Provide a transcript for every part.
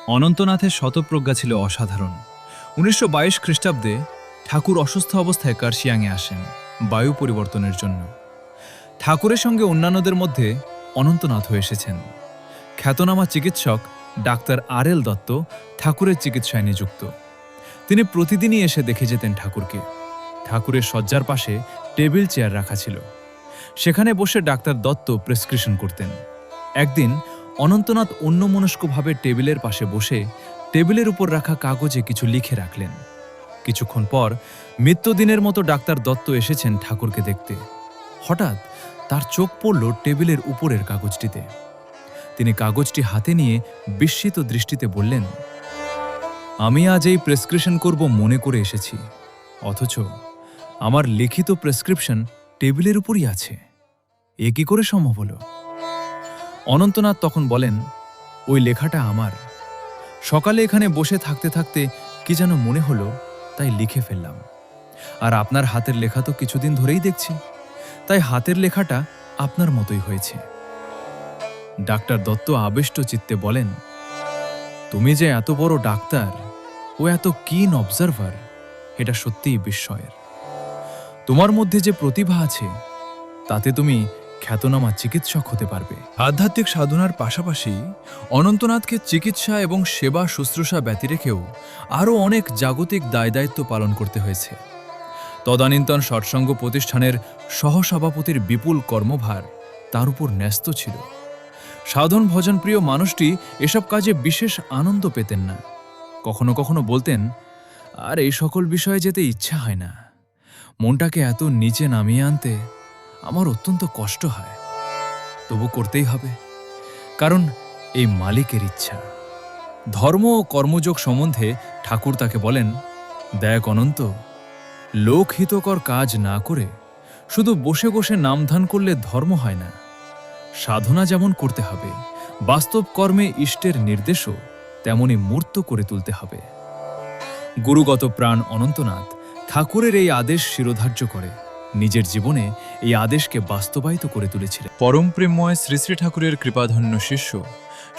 অনন্তনাথের শতপ্রজ্ঞা ছিল অসাধারণ। ১৯২২ খ্রিস্টাব্দে ঠাকুর অসুস্থ অবস্থায় কার্শিয়াংয়ে আসেন বায়ু পরিবর্তনের জন্য। ঠাকুরের সঙ্গে অন্যান্যদের মধ্যে অনন্তনাথও এসেছেন। খ্যাতনামা চিকিৎসক ডাক্তার আর.এল. দত্ত ঠাকুরের চিকিৎসায় নিযুক্ত। তিনি প্রতিদিনই এসে দেখে যেতেন ঠাকুরকে। ঠাকুরের শয্যার পাশে টেবিল চেয়ার রাখা ছিল, সেখানে বসে ডাক্তার দত্ত প্রেসক্রিপশন করতেন। একদিন অনন্তনাথ অন্যমনস্কভাবে টেবিলের পাশে বসে টেবিলের উপর রাখা কাগজে কিছু লিখে রাখলেন। কিছুক্ষণ পর মৃত্যুদিনের মতো ডাক্তার দত্ত এসেছেন ঠাকুরকে দেখতে। হঠাৎ তার চোখ পড়ল টেবিলের উপরের কাগজটিতে। তিনি কাগজটি হাতে নিয়ে বিস্মিত দৃষ্টিতে বললেন, আমি আজ এই প্রেসক্রিপশন করব মনে করে এসেছি, অথচ আমার লিখিত প্রেসক্রিপশন টেবিলের উপরই আছে। এ কি করে সম্ভব হলো? অনন্তনাথ তখন বলেন, ওই লেখাটা আমার। সকালে এখানে বসে থাকতে থাকতে কি যেন মনে হলো, তাই লিখে ফেললাম। আর আপনার হাতের লেখা তো কিছুদিন ধরেই দেখছি, তাই হাতের লেখাটা আপনার মতোই হয়েছে। ডাক্তার দত্ত আবেষ্ট চিত্তে বলেন, তুমি যে এত বড় ডাক্তার ও এত কিন অবজারভার, এটা সত্যিই বিস্ময়ের। তোমার মধ্যে যে প্রতিভা আছে, তাতে তুমি খ্যাতনামা চিকিৎসক হতে পারবে। আধ্যাত্মিক সাধনার পাশাপাশি অনন্তনাথকে চিকিৎসা এবং সেবা শুশ্রূষা ব্যতি রেখেও আরও অনেক জাগতিক দায়দায়িত্ব পালন করতে হয়েছে। তদানীন্তন সৎসঙ্গ প্রতিষ্ঠানের সহসভাপতির বিপুল কর্মভার তার উপর ন্যস্ত ছিল। সাধন ভজনপ্রিয় মানুষটি এসব কাজে বিশেষ আনন্দ পেতেন না। কখনো কখনো বলতেন, আর এই সকল বিষয়ে যেতে ইচ্ছা হয় না। মনটাকে এত নিচে নামিয়ে আনতে আমার অত্যন্ত কষ্ট হয়, তবু করতেই হবে, কারণ এই মালিকের ইচ্ছা। ধর্ম ও কর্মযোগ সম্বন্ধে ঠাকুর তাকে বলেন, দেখ অনন্ত, লোকহিতকর কাজ না করে শুধু বসে বসে নামধান করলে ধর্ম হয় না। সাধনা যেমন করতে হবে, বাস্তব কর্মে ইষ্টের নির্দেশও তেমনি মূর্ত করে তুলতে হবে। গুরুগত প্রাণ অনন্তনাথ ঠাকুরের এই আদেশ শিরোধার্য করে নিজের জীবনে এই আদেশকে বাস্তবায়িত করে তুলেছিলেন। পরম প্রেমময় শ্রী শ্রী ঠাকুরের কৃপাধন্য শিষ্য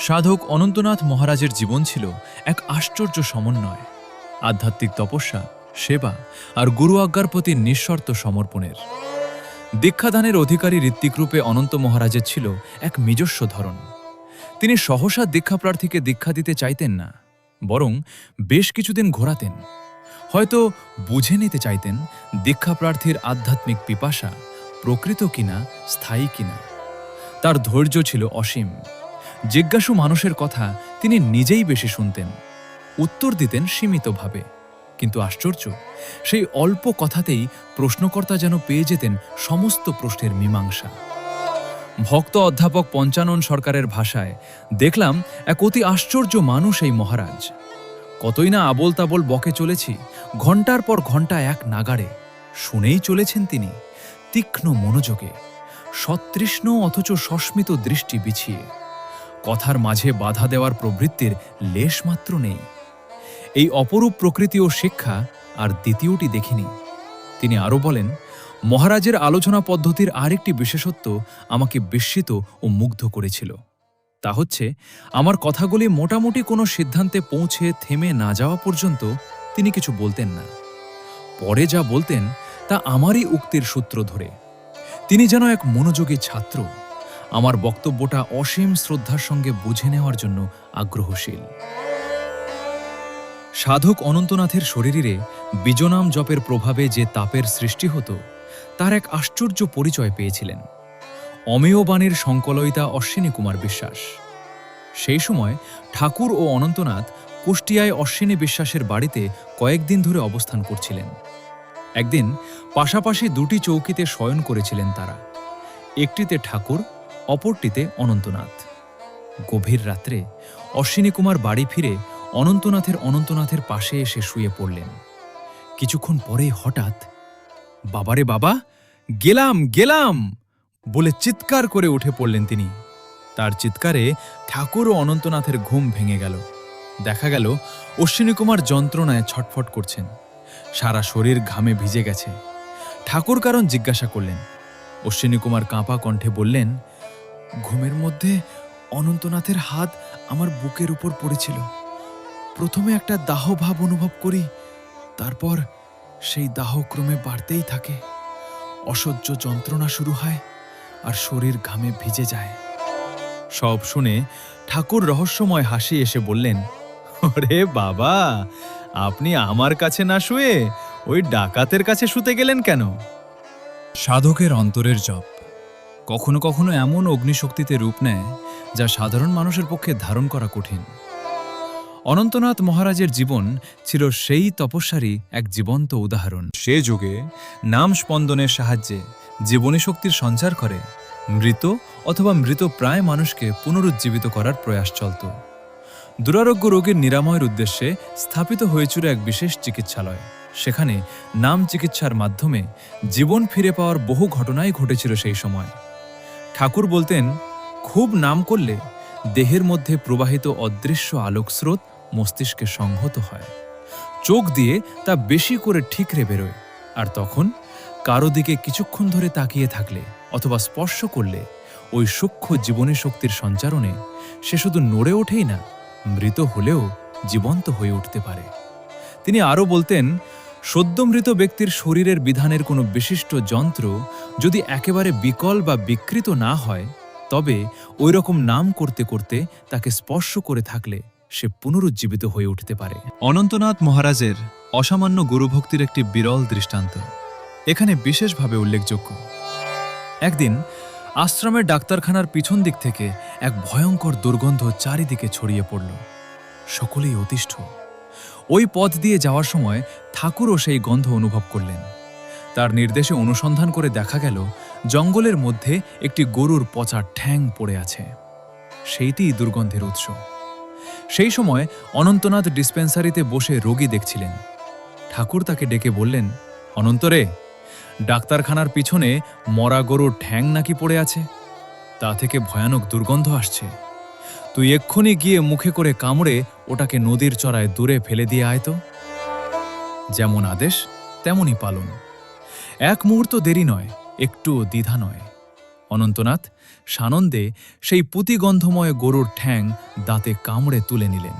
সাধক অনন্তনাথ মহারাজের জীবন ছিল এক আশ্চর্য সমন্বয় আধ্যাত্মিক তপস্যা, সেবা আর গুরু আজ্ঞার প্রতি নিঃশর্ত সমর্পণের। দীক্ষাদানের অধিকারী ঋত্বিকরূপে অনন্ত মহারাজের ছিল এক নিজস্ব ধরন। তিনি সহসা দীক্ষাপ্রার্থীকে দীক্ষা দিতে চাইতেন না, বরং বেশ কিছুদিন ঘোরাতেন। হয়তো বুঝে নিতে চাইতেন দীক্ষাপ্রার্থীর আধ্যাত্মিক পিপাসা প্রকৃত কিনা, স্থায়ী কিনা। তার ধৈর্য ছিল অসীম। জিজ্ঞাসু মানুষের কথা তিনি নিজেই বেশি শুনতেন, উত্তর দিতেন সীমিতভাবে। কিন্তু আশ্চর্য, সেই অল্প কথাতেই প্রশ্নকর্তা যেন পেয়ে যেতেন সমস্ত প্রশ্নের মীমাংসা। ভক্ত অধ্যাপক পঞ্চানন সরকারের ভাষায় দেখলাম, এক অতি আশ্চর্য মানুষ এই মহারাজ। কতই না আবোল তাবোল বকে চলেছি, ঘণ্টার পর ঘণ্টা এক নাগাড়ে শুনেই চলেছেন তিনি, তীক্ষ্ণ মনোযোগে, সতৃষ্ণ অথচ সস্মিত দৃষ্টি বিছিয়ে। কথার মাঝে বাধা দেওয়ার প্রবৃত্তির লেশমাত্র নেই। এই অপরূপ প্রকৃতি ও শিক্ষা আর দ্বিতীয়টি দেখিনি। তিনি আরও বলেন, মহারাজের আলোচনা পদ্ধতির আরেকটি বিশেষত্ব আমাকে বিস্মিত ও মুগ্ধ করেছিল। তা হচ্ছে, আমার কথাগুলি মোটামুটি কোনো সিদ্ধান্তে পৌঁছে থেমে না যাওয়া পর্যন্ত তিনি কিছু বলতেন না। পরে যা বলতেন তা আমারই উক্তির সূত্র ধরে। তিনি যেন এক মনোযোগী ছাত্র, আমার বক্তব্যটা অসীম শ্রদ্ধার সঙ্গে বুঝে নেওয়ার জন্য আগ্রহশীল। সাধক অনন্তনাথের শরীরে বীজনাম জপের প্রভাবে যে তাপের সৃষ্টি হতো, তার এক আশ্চর্য পরিচয় পেয়েছিলেন অমেয় বাণীর সংকলয়িতা অশ্বিনী কুমার বিশ্বাস। সেই সময় ঠাকুর ও অনন্তনাথ কুষ্টিয়ায় অশ্বিনী বিশ্বাসের বাড়িতে কয়েকদিন ধরে অবস্থান করছিলেন। একদিন পাশাপাশি দুটি চৌকিতে শয়ন করেছিলেন তারা, একটিতে ঠাকুর, অপরটিতে অনন্তনাথ। গভীর রাত্রে অশ্বিনী কুমার বাড়ি ফিরে অনন্তনাথের পাশে এসে শুয়ে পড়লেন। কিছুক্ষণ পরেই হঠাৎ, বাবারে বাবা, গেলাম গেলাম বলে চিৎকার করে উঠে পড়লেন তিনি। তার চিৎকারে ঠাকুর ও অনন্তনাথের ঘুম ভেঙে গেল। দেখা গেল অশ্বিনী কুমার যন্ত্রণায় ছটফট করছেন, সারা শরীর ঘামে ভিজে গেছে। ঠাকুর কারণ জিজ্ঞাসা করলেন। অশ্বিনী কুমার কাঁপা কণ্ঠে বললেন, ঘুমের মধ্যে অনন্তনাথের হাত আমার বুকের উপর পড়েছিল, প্রথমে একটা দাহভাব অনুভব করি, তারপর সেই দাহ ক্রমে বাড়তেই থাকে। অসহ্য যন্ত্রণা শুরু হয় আর শরীর ঘামে ভিজে যায়। সব শুনে ঠাকুর রহস্যময় হাসি এসে বললেন, ওরে বাবা, আপনি আমার কাছে না শুয়ে ওই ডাকাতের কাছে শুতে গেলেন কেন? সাধকের অন্তরের জপ কখনো কখনো এমন অগ্নিশক্তিতে রূপ নেয় যা সাধারণ মানুষের পক্ষে ধারণ করা কঠিন। অনন্তনাথ মহারাজের জীবন ছিল সেই তপস্যারই এক জীবন্ত উদাহরণ। সে যুগে নাম স্পন্দনের সাহায্যে জীবনী শক্তির সঞ্চার করে মৃত অথবা মৃতপ্রায় মানুষকে পুনরুজ্জীবিত করার প্রয়াস চলত। দুরারোগ্য রোগের নিরাময়ের উদ্দেশ্যে স্থাপিত হয়েছিল এক বিশেষ চিকিৎসালয়। সেখানে নাম চিকিৎসার মাধ্যমে জীবন ফিরে পাওয়ার বহু ঘটনাই ঘটেছিল সেই সময়। ঠাকুর বলতেন, খুব নাম করলে দেহের মধ্যে প্রবাহিত অদৃশ্য আলোকস্রোত মস্তিষ্কে সংহত হয়, চোখ দিয়ে তা বেশি করে ঠিকরে বেরোয়, আর তখন কারো দিকে কিছুক্ষণ ধরে তাকিয়ে থাকলে অথবা স্পর্শ করলে ওই সূক্ষ্ম জীবনী শক্তির সঞ্চারণে সে শুধু নড়ে ওঠেই না, মৃত হলেও জীবন্ত হয়ে উঠতে পারে। তিনি আরও বলতেন, সদ্য মৃত ব্যক্তির শরীরের বিধানের কোনো বিশিষ্ট যন্ত্র যদি একেবারে বিকল বা বিকৃত না হয়, তবে ওই রকম নাম করতে করতে তাকে স্পর্শ করে থাকলে সে পুনরুজ্জীবিত হয়ে উঠতে পারে। অনন্তনাথ মহারাজের অসামান্য গুরুভক্তির একটি বিরল দৃষ্টান্ত এখানে বিশেষভাবে উল্লেখযোগ্য। একদিন আশ্রমের ডাক্তারখানার পিছন দিক থেকে এক ভয়ঙ্কর দুর্গন্ধ চারিদিকে ছড়িয়ে পড়ল। সকলেই অতিষ্ঠ। ওই পথ দিয়ে যাওয়ার সময় ঠাকুরও সেই গন্ধ অনুভব করলেন। তার নির্দেশে অনুসন্ধান করে দেখা গেল জঙ্গলের মধ্যে একটি গরুর পচা ঠ্যাং পড়ে আছে। সেইটিই দুর্গন্ধের উৎস। সেই সময় অনন্তনাথ ডিসপেন্সারিতে বসে রোগী দেখছিলেন। ঠাকুর তাকে ডেকে বললেন, অনন্তরে, ডাক্তারখানার পিছনে মরা গরুর ঠ্যাং নাকি পড়ে আছে, তা থেকে ভয়ানক দুর্গন্ধ আসছে। তুই এক্ষুনি গিয়ে মুখে করে কামড়ে ওটাকে নদীর চড়ায় দূরে ফেলে দিয়ে আয় তো। যেমন আদেশ তেমনই পালন। এক মুহূর্ত দেরি নয়, একটুও দ্বিধা নয়। অনন্তনাথ সানন্দে সেই পুতিগন্ধময় গরুর ঠ্যাং দাঁতে কামড়ে তুলে নিলেন।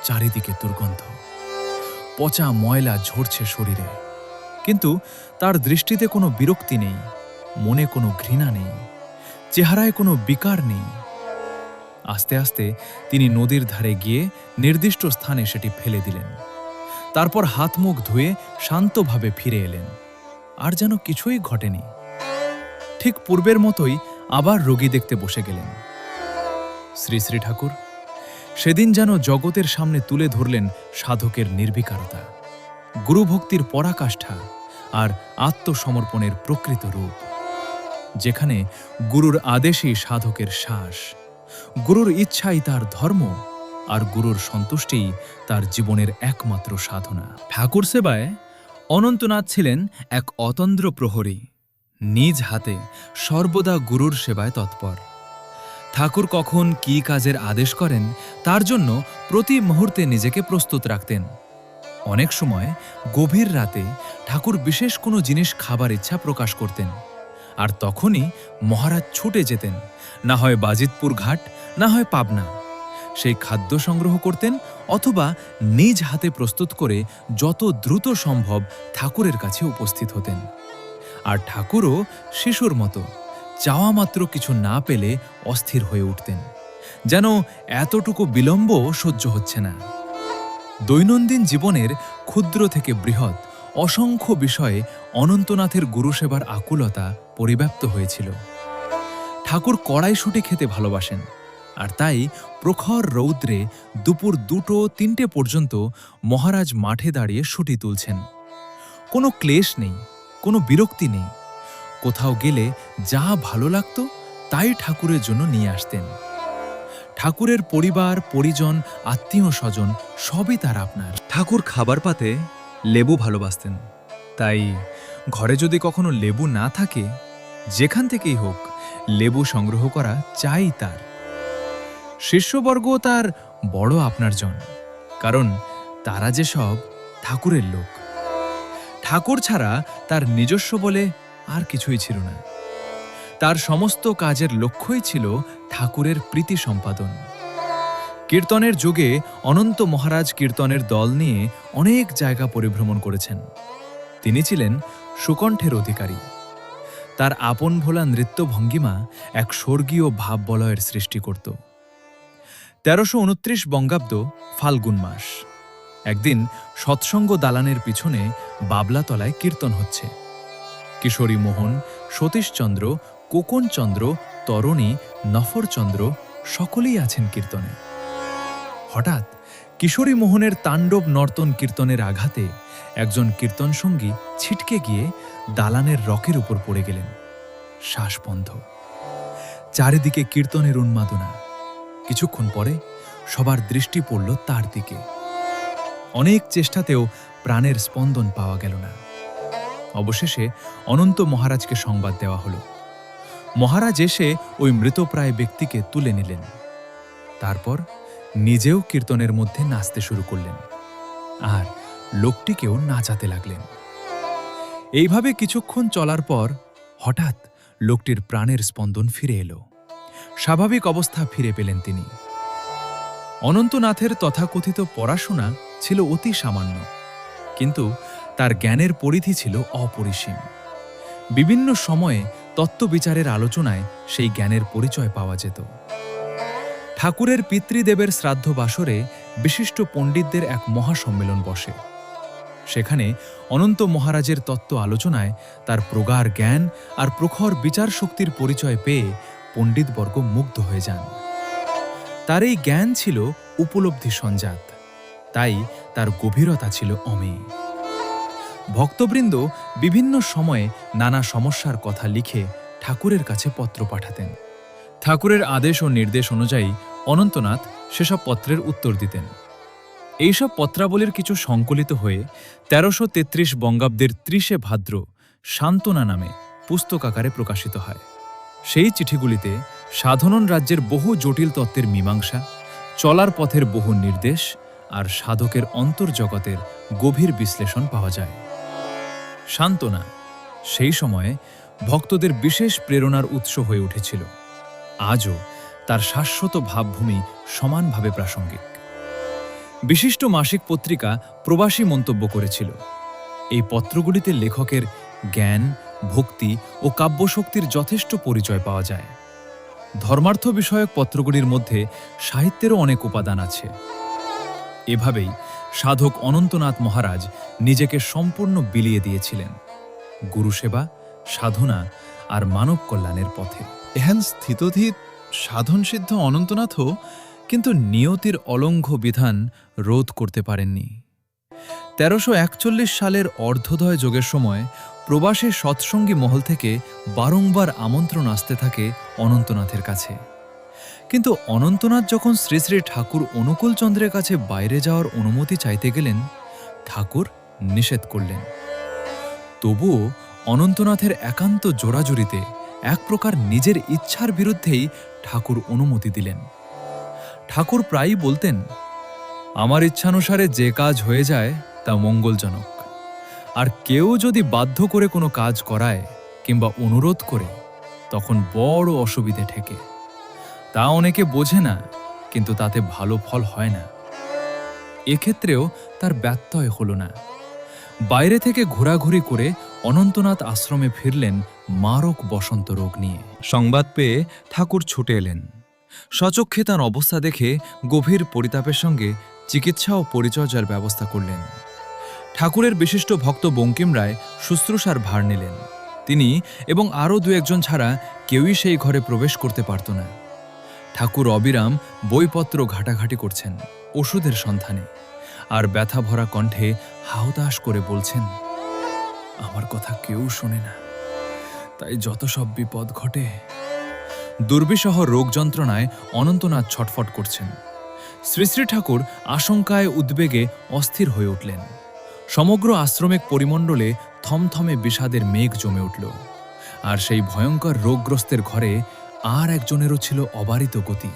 চারিদিকে দুর্গন্ধ, পচা ময়লা ঝরছে শরীরে, কিন্তু তার দৃষ্টিতে কোনো বিরক্তি নেই, মনে কোনো ঘৃণা নেই, চেহারায় কোনো বিকার নেই। আস্তে আস্তে তিনি নদীর ধারে গিয়ে নির্দিষ্ট স্থানে সেটি ফেলে দিলেন। তারপর হাত মুখ ধুয়ে শান্তভাবে ফিরে এলেন। আর যেন কিছুই ঘটেনি। ঠিক পূর্বের মতোই আবার রোগী দেখতে বসে গেলেন। শ্রী শ্রী ঠাকুর সেদিন যেন জগতের সামনে তুলে ধরলেন সাধকের নির্বিকারতা, গুরুভক্তির পরাকাষ্ঠা আর আত্মসমর্পণের প্রকৃত রূপ, যেখানে গুরুর আদেশই সাধকের শ্বাস, গুরুর ইচ্ছাই তার ধর্ম, আর গুরুর সন্তুষ্টিই তার জীবনের একমাত্র সাধনা। ঠাকুর সেবায় অনন্তনাথ ছিলেন এক অতন্দ্র প্রহরী, নিজ হাতে সর্বদা গুরুর সেবায় তৎপর। ঠাকুর কখন কী কাজের আদেশ করেন তার জন্য প্রতি মুহূর্তে নিজেকে প্রস্তুত রাখতেন। অনেক সময় গভীর রাতে ঠাকুর বিশেষ কোনো জিনিস খাবার ইচ্ছা প্রকাশ করতেন, আর তখনই মহারাজ ছুটে যেতেন, না হয় বাজিতপুর ঘাট, না হয় পাবনা। সেই খাদ্য সংগ্রহ করতেন অথবা নিজ হাতে প্রস্তুত করে যত দ্রুত সম্ভব ঠাকুরের কাছে উপস্থিত হতেন। আর ঠাকুরও শিশুর মতো চাওয়া মাত্র কিছু না পেলে অস্থির হয়ে উঠতেন, যেন এতটুকু বিলম্ব সহ্য হচ্ছে না। দৈনন্দিন জীবনের ক্ষুদ্র থেকে বৃহৎ অসংখ্য বিষয়ে অনন্তনাথের গুরুসেবার আকুলতা পরিব্যাপ্ত হয়েছিল। ঠাকুর কড়াইশুঁটি খেতে ভালোবাসেন, আর তাই প্রখর রৌদ্রে দুপুর 2-3টে পর্যন্ত মহারাজ মাঠে দাঁড়িয়ে শুঁটি তুলছেন। কোনো ক্লেশ নেই, কোনো বিরক্তি নেই। কোথাও গেলে যা ভালো লাগতো তাই ঠাকুরের জন্য নিয়ে আসতেন। ঠাকুরের পরিবার, পরিজন, আত্মীয় স্বজন সবই তার আপনার। ঠাকুর খাবার পাতে লেবু ভালোবাসতেন, তাই ঘরে যদি কখনো লেবু না থাকে, যেখান থেকেই হোক লেবু সংগ্রহ করা চাই তার। শিষ্যবর্গ তার বড় আপনার জন, কারণ তারা যে সব ঠাকুরের লোক। ঠাকুর ছাড়া তার নিজস্ব বলে আর কিছুই ছিল না। তার সমস্ত কাজের লক্ষ্যই ছিল ঠাকুরের প্রীতি সম্পাদন। কীর্তনের যুগে অনন্ত মহারাজ কীর্তনের দল নিয়ে অনেক জায়গা পরিভ্রমণ করেছেন। তিনি ছিলেন সুকণ্ঠের অধিকারী। তার আপন ভোলা নৃত্য ভঙ্গিমা এক স্বর্গীয় ভাববলয়ের সৃষ্টি করত। ১৩২৯ বঙ্গাব্দ ফাল্গুন মাস। একদিন সৎসঙ্গ দালানের পিছনে বাবলাতলায় কীর্তন হচ্ছে। কিশোরী মোহন, সতীশচন্দ্র, কোকনচন্দ্র, তরণী, নফরচন্দ্র সকলেই আছেন কীর্তনে। হঠাৎ কিশোরী মোহনের তাণ্ডব নর্তন কীর্তনের আঘাতে একজন কীর্তনসঙ্গী ছিটকে গিয়ে দালানের রকের উপর পড়ে গেলেন। শ্বাস বন্ধ। চারিদিকে কীর্তনের উন্মাদনা। কিছুক্ষণ পরে সবার দৃষ্টি পড়ল তার দিকে। অনেক চেষ্টাতেও প্রাণের স্পন্দন পাওয়া গেল না। অবশেষে অনন্ত মহারাজকে সংবাদ দেওয়া হল। মহারাজ এসে ওই মৃতপ্রায় ব্যক্তিকে তুলে নিলেন। তারপর নিজেও কীর্তনের মধ্যে নাচতে শুরু করলেন আর লোকটিকেও নাচাতে লাগলেন। এইভাবে কিছুক্ষণ চলার পর হঠাৎ লোকটির প্রাণের স্পন্দন ফিরে এলো। স্বাভাবিক অবস্থা ফিরে পেলেন তিনি। অনন্তনাথের তথাকথিত পড়াশোনা ছিল অতি সামান্য, কিন্তু তার জ্ঞানের পরিধি ছিল অপরিসীম। বিভিন্ন সময়ে তত্ত্ববিচারের আলোচনায় সেই জ্ঞানের পরিচয় পাওয়া যেত। ঠাকুরের পিতৃদেবের শ্রাদ্ধ বাসরে বিশিষ্ট পণ্ডিতদের এক মহাসম্মেলন বসে। সেখানে অনন্ত মহারাজের তত্ত্ব আলোচনায় তার প্রগাঢ় জ্ঞান আর প্রখর বিচার শক্তির পরিচয় পেয়ে পণ্ডিতবর্গ মুগ্ধ হয়ে যান। তার এই জ্ঞান ছিল উপলব্ধি সঞ্জাত, তাই তার গভীরতা ছিল অমেয়। ভক্তবৃন্দ বিভিন্ন সময়ে নানা সমস্যার কথা লিখে ঠাকুরের কাছে পত্র পাঠাতেন। ঠাকুরের আদেশ ও নির্দেশ অনুযায়ী অনন্তনাথ সেসব পত্রের উত্তর দিতেন। এইসব পত্রাবলীর কিছু সংকলিত হয়ে ১৩৩৩ বঙ্গাব্দের ৩০ ভাদ্র সান্ত্বনা নামে পুস্তক আকারে প্রকাশিত হয়। সেই চিঠিগুলিতে সাধনন রাজ্যের বহু জটিল তত্ত্বের মীমাংসা, চলার পথের বহু নির্দেশ আর সাধকের অন্তর্জগতের গভীর বিশ্লেষণ পাওয়া যায়। সান্ত্বনা সেই সময়ে ভক্তদের বিশেষ প্রেরণার উৎস হয়ে উঠেছিল। আজও তার শাশ্বত ভাবভূমি সমানভাবে প্রাসঙ্গিক। বিশিষ্ট মাসিক পত্রিকা প্রবাসী মন্তব্য করেছিল, এই পত্রগুলিতে লেখকের জ্ঞান, ভক্তি ও কাব্যশক্তির যথেষ্ট পরিচয় পাওয়া যায়। ধর্মার্থ বিষয়ক পত্রগুলির মধ্যে সাহিত্যেরও অনেক উপাদান আছে। এভাবেই সাধক অনন্তনাথ মহারাজ নিজেকে সম্পূর্ণ বিলিয়ে দিয়েছিলেন গুরুসেবা, সাধনা আর মানব কল্যাণের পথে। এহেন স্থিতধীত সাধনসিদ্ধ অনন্তনাথও কিন্তু নিয়তির অলঙ্ঘ বিধান রোধ করতে পারেননি। ১৩৪১ সালের অর্ধোদয় যুগের সময় প্রবাসী সৎসঙ্গী মহল থেকে বারংবার আমন্ত্রণ আসতে থাকে অনন্তনাথের কাছে। কিন্তু অনন্তনাথ যখন শ্রী শ্রী ঠাকুর অনুকূলচন্দ্রের কাছে বাইরে যাওয়ার অনুমতি চাইতে গেলেন, ঠাকুর নিষেধ করলেন। তবুও অনন্তনাথের একান্ত জোড়াজুড়িতে এক প্রকার নিজের ইচ্ছার বিরুদ্ধেই ঠাকুর অনুমতি দিলেন। ঠাকুর প্রায়ই বলতেন, আমার ইচ্ছানুসারে যে কাজ হয়ে যায় তা মঙ্গলজনক, আর কেউ যদি বাধ্য করে কোনো কাজ করায় কিংবা অনুরোধ করে তখন বড় অসুবিধে ঠেকে। তা অনেকে বোঝে না, কিন্তু তাতে ভালো ফল হয় না। এক্ষেত্রেও তার ব্যত্যয় হল না। বাইরে থেকে ঘোরাঘুরি করে অনন্তনাথ আশ্রমে ফিরলেন মারক বসন্ত রোগ নিয়ে। সংবাদ পেয়ে ঠাকুর ছুটে এলেন। স্বচক্ষে তাঁর অবস্থা দেখে গভীর পরিতাপের সঙ্গে চিকিৎসা ও পরিচর্যার ব্যবস্থা করলেন। ঠাকুরের বিশিষ্ট ভক্ত বঙ্কিম রায় শুশ্রূষার ভার নিলেন। তিনি এবং আরও দু একজন ছাড়া কেউই সেই ঘরে প্রবেশ করতে পারত না। ঠাকুর অবিরাম বইপত্র ঘাটাঘাটি করছেন ওষুধের সন্ধানে, আর ব্যথা ভরা কণ্ঠে হাউতাস করে বলছেন, আমার কথা কেউ শোনে না, তাই যত সব বিপদ ঘটে। দুর্বিষহ রোগ যন্ত্রণায় অনন্তনাথ ছটফট করছেন। শ্রী শ্রী ঠাকুর আশঙ্কায় উদ্বেগে অস্থির হয়ে উঠলেন। সমগ্র আশ্রমিক পরিমণ্ডলে থমথমে বিষাদের মেঘ জমে উঠল, আর সেই ভয়ঙ্কর রোগগ্রস্তের ঘরে আর একজনেরও ছিল অবারিত গতি।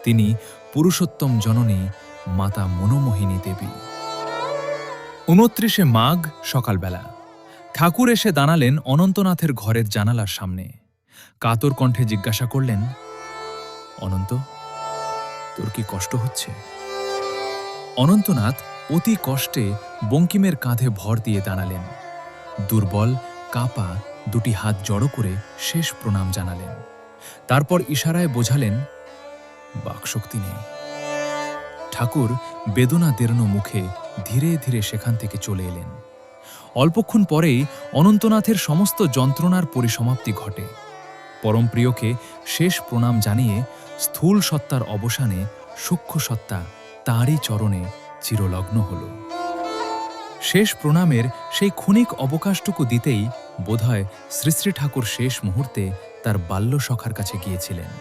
তিনি পুরুষোত্তম জননী মাতা মনোমোহিনী দেবী। ২৯ মাঘ সকালবেলা ঠাকুর এসে দাঁড়ালেন অনন্তনাথের ঘরের জানালার সামনে। কাতর কণ্ঠে জিজ্ঞাসা করলেন, অনন্ত, তোর কি কষ্ট হচ্ছে? অনন্তনাথ অতি কষ্টে বঙ্কিমের কাঁধে ভর দিয়ে দাঁড়ালেন। দুর্বল কাপা দুটি হাত জড়ো করে শেষ প্রণাম জানালেন। তারপর ইশারায় বোঝালেন, বাকশক্তি নেই। ঠাকুর বেদনা দীর্ণ মুখে ধীরে ধীরে সেখান থেকে চলে এলেন। অল্পক্ষণ পরেই অনন্তনাথের সমস্ত যন্ত্রণার পরিসমাপ্তি ঘটে। পরমপ্রিয়কে শেষ প্রণাম জানিয়ে স্থূল সত্তার অবসানে সূক্ষ্ম সত্তা তাঁরই চরণে চিরলগ্ন হল। শেষ প্রণামের সেই ক্ষণিক অবকাশটুকু দিতেই বোধহয় শ্রী শ্রী ঠাকুর শেষ মুহূর্তে তার বাল্যসখার কাছে গিয়েছিলেন।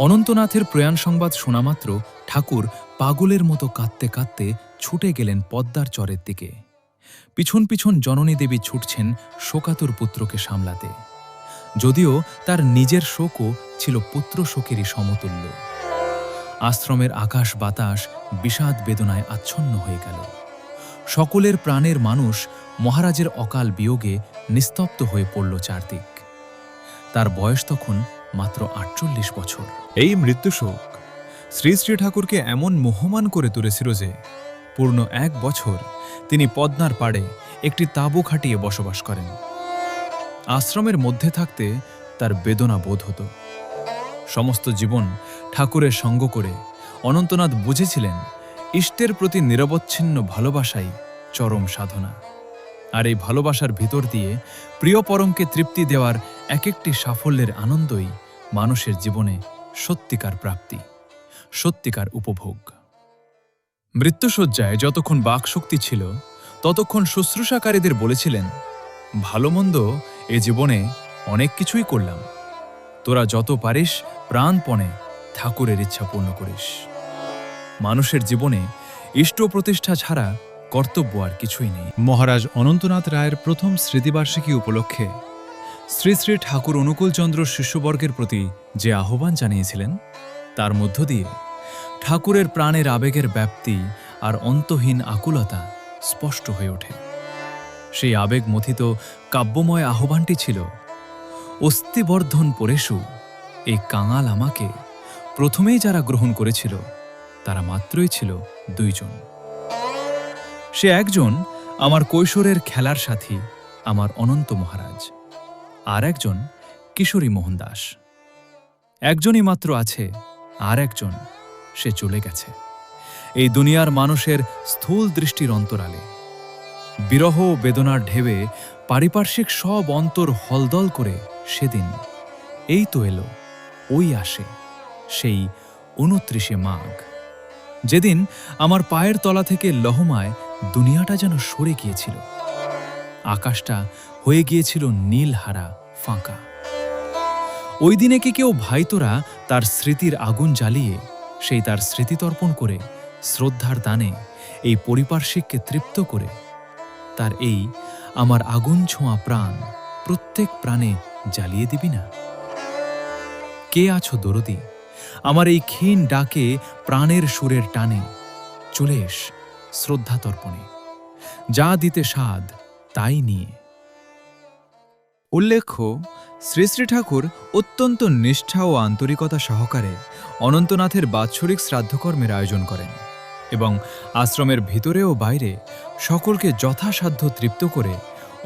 অনন্তনাথের প্রয়াণ সংবাদ শোনামাত্র ঠাকুর পাগলের মতো কাঁদতে কাঁদতে ছুটে গেলেন পদ্মার চরের দিকে। পিছন পিছন জননী দেবী ছুটছেন শোকাতুর পুত্রকে সামলাতে, যদিও তার নিজের শোকও ছিল পুত্র শোকেরই সমতুল্য। আশ্রমের আকাশ বাতাস বিষাদ বেদনায় আচ্ছন্ন হয়ে গেল। সকলের প্রাণের মানুষ মহারাজের অকাল বিয়োগে নিস্তব্ধ হয়ে পড়ল চারদিক। তার বয়স তখন মাত্র ৪৮ বছর। এই মৃত্যুশোক শ্রী শ্রী ঠাকুরকে এমন মোহমান করে তুলেছিল যে পূর্ণ ১ বছর তিনি পদ্মার পাড়ে একটি তাঁবু খাটিয়ে বসবাস করেন। আশ্রমের মধ্যে থাকতে তার বেদনা বোধ হতো। সমস্ত জীবন ঠাকুরের সঙ্গ করে অনন্তনাথ বুঝেছিলেন ইষ্টের প্রতি নিরবচ্ছিন্ন ভালোবাসাই চরম সাধনা। আর এই ভালোবাসার ভিতর দিয়ে প্রিয় পরমকে তৃপ্তি দেওয়ার এক একটি সাফল্যের আনন্দই মানুষের জীবনে সত্যিকার প্রাপ্তি, সত্যিকার উপভোগ। মৃত্যুশয্যায় যতক্ষণ বাকশক্তি ছিল ততক্ষণ শুশ্রূষাকারীদের বলেছিলেন, ভালো মন্দ এ জীবনে অনেক কিছুই করলাম, তোরা যত পারিস প্রাণপণে ঠাকুরের ইচ্ছা পূর্ণ করিস। মানুষের জীবনে ইষ্ট প্রতিষ্ঠা ছাড়া কর্তব্য আর কিছুই নেই। মহারাজ অনন্তনাথ রায়ের প্রথম স্মৃতিবার্ষিকী উপলক্ষে শ্রী শ্রী ঠাকুর অনুকূলচন্দ্র শিষ্যবর্গের প্রতি যে আহ্বান জানিয়েছিলেন তার মধ্য দিয়ে ঠাকুরের প্রাণের আবেগের ব্যাপ্তি আর অন্তহীন আকুলতা স্পষ্ট হয়ে ওঠে। সেই আবেগ মথিত কাব্যময় আহ্বানটি ছিল, অস্তিবর্ধন পরেশু, এই কাঙাল আমাকে প্রথমেই যারা গ্রহণ করেছিল তারা মাত্রই ছিল ২ জন। সে একজন আমার কৈশোরের খেলার সাথী আমার অনন্ত মহারাজ, আর একজন কিশোরী মোহন দাস। একজনই মাত্র আছে, আর একজন সে চলে গেছে এই দুনিয়ার মানুষের স্থূল দৃষ্টির অন্তরালে। বিরহ বেদনার ঢেবে পারিপার্শ্বিক সব অন্তর হলদল করে সেদিন এই তো এলো, ওই আসে সেই ২৯শে মাঘ, যেদিন আমার পায়ের তলা থেকে লহমায় দুনিয়াটা যেন সরে গিয়েছিল। আকাশটা হয়ে গিয়েছিল নীলহারা ফাঁকা। ওই দিনে কি কেউ ভাইতোরা তার স্মৃতির আগুন জ্বালিয়ে সেই তার স্মৃতিতর্পণ করে শ্রদ্ধার দানে এই পরিপার্শ্বিককে তৃপ্ত করে তার এই আমার আগুন ছোঁয়া প্রাণ প্রত্যেক প্রাণে জ্বালিয়ে দিবি না? কে আছো দরদি, আমার এই ক্ষীণ ডাকে প্রাণের সুরের টানে চলে এস শ্রদ্ধা তর্পণে, যা দিতে সাধ তাই নিয়ে। উল্লেখ্য, শ্রী শ্রী ঠাকুর অত্যন্ত নিষ্ঠা ও আন্তরিকতা সহকারে অনন্তনাথের বাৎসরিক শ্রাদ্ধকর্মের আয়োজন করেন এবং আশ্রমের ভিতরে ও বাইরে সকলকে যথাসাধ্য তৃপ্ত করে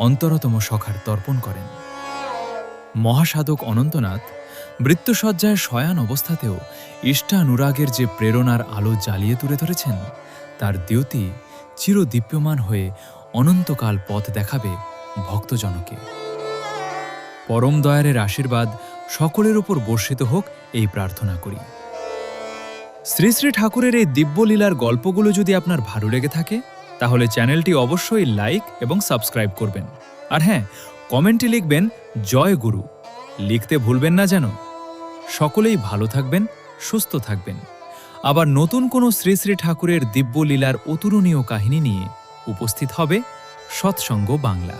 অন্তরতম সখার তর্পণ করেন। মহাসাধক অনন্তনাথ মৃত্যুশয্যায় শয়ান অবস্থাতেও ইষ্টানুরাগের যে প্রেরণার আলো জ্বালিয়ে তুলে ধরেছেন তার দ্যুতি চিরদীপ্যমান হয়ে অনন্তকাল পথ দেখাবে ভক্তজনকে। পরম দয়ারের আশীর্বাদ সকলের উপর বর্ষিত হোক এই প্রার্থনা করি। শ্রী শ্রী ঠাকুরের এই দিব্যলীলার গল্পগুলো যদি আপনার ভালো লেগে থাকে তাহলে চ্যানেলটি অবশ্যই লাইক এবং সাবস্ক্রাইব করবেন। আর হ্যাঁ, কমেন্টে লিখবেন জয় গুরু, লিখতে ভুলবেন না যেন। সকলেই ভালো থাকবেন, সুস্থ থাকবেন। আবার নতুন কোনো শ্রী শ্রী ঠাকুরের দিব্যলীলার অতুলনীয় কাহিনী নিয়ে উপস্থিত হবে সৎসঙ্গ বাংলা।